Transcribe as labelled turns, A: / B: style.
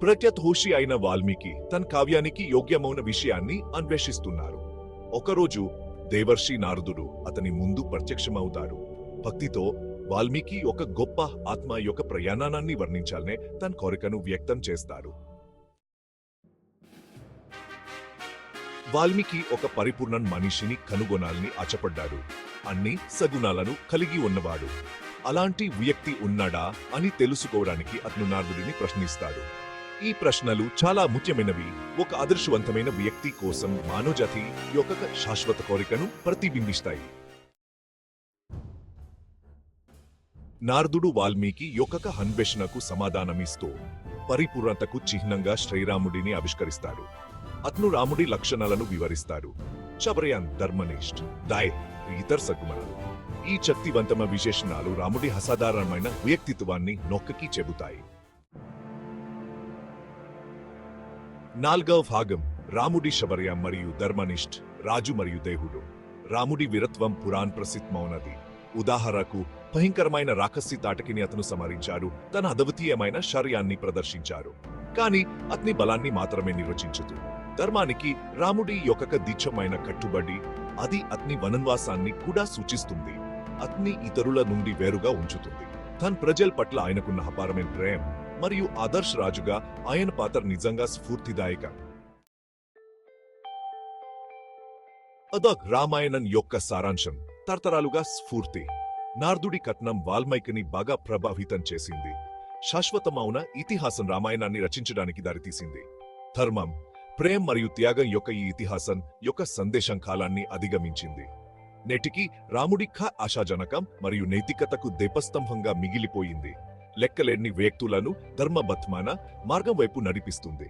A: ప్రత్యర్థోషి అయిన వాల్మీకి తన కావ్యానికి యోగ్యమైన విషయాన్ని అన్వేషిస్తున్నారు. ఒకరోజు దేవర్షి నారదుడు అతని ముందు ప్రత్యక్షమవుతారు. భక్తితో వాల్మీకి ఒక గొప్ప ఆత్మ యొక్క ప్రయాణాన్ని వర్ణించాలనే తన కోరికను వ్యక్తం చేస్తారు. వాల్మీకి ఒక పరిపూర్ణ మనిషిని కనుగొనాలని ఆశపడ్డాడు. అన్ని సగుణాలను కలిగి ఉన్నవాడు. అలాంటి వ్యక్తి ఉన్నాడా అని తెలుసుకోవడానికి అతను నారదుడిని ప్రశ్నిస్తాడు. ఈ ప్రశ్నలు చాలా ముఖ్యమైనవి. ఒక ఆదర్శవంతమైన వ్యక్తి కోసం మానవజాతి యొక్క శాశ్వత కోరికను ప్రతిబింబిస్తాయి. నారదుడు వాల్మీకి యొక్క అన్వేషణకు సమాధానమిస్తూ పరిపూర్ణతకు చిహ్నంగా శ్రీరాముడిని ఆవిష్కరిస్తాడు. అతను రాముడి లక్షణాలను వివరిస్తాడు. శబరయాన్, ధర్మనిష్ఠ, దయ, ఇతర సద్గుణాలు. ఈ శక్తివంతమైన విశేషణాలు రాముడి అసాధారణమైన వ్యక్తిత్వాన్ని నొక్కకి చెబుతాయి. 4వ భాగం రాముడి శబర్యం మరియు ధర్మనిష్ఠ, రాజు మరియు దేవుడు. రాముడి వీరత్వం పురాణ ప్రసిద్ధమైనది. ఉదాహరణకు భయంకరమైన రాక్షసి తాటకిని అతను సమరించారు. తన అద్వితీయమైన శౌర్యాన్ని ప్రదర్శించారు. కానీ అతని బలాన్ని మాత్రమే నిర్వచించదు. ధర్మానికి రాముడి యొక్క దీక్షమైన కట్టుబడి, అది అతని వనవాసాన్ని కూడా సూచిస్తుంది. అతని ఇతరుల నుండి వేరుగా ఉంచుతుంది. తన ప్రజల పట్ల ఆయనకున్న అపారమైన ప్రేమ మరియు ఆదర్శ రాజుగా ఆయన పాత్ర నిజంగా స్ఫూర్తిదాయకం. రామాయణం యొక్క సారాంశం తరతరాలుగా స్ఫూర్తి. నారదుడి కథనం వాల్మీకిని బాగా ప్రభావితం చేసింది. శాశ్వతమైన ఇతిహాసం రామాయణాన్ని రచించడానికి దారితీసింది. ధర్మం, ప్రేమ మరియు త్యాగం యొక్క ఈ ఇతిహాసం యొక్క సందేశం కాలాన్ని అధిగమించింది. నేటికి రాముడి ఆశాజనకం మరియు నైతికతకు దీపస్తంభంగా మిగిలిపోయింది. లెక్కలేని వ్యక్తులను ధర్మబద్ధమైన మార్గం వైపు నడిపిస్తుంది.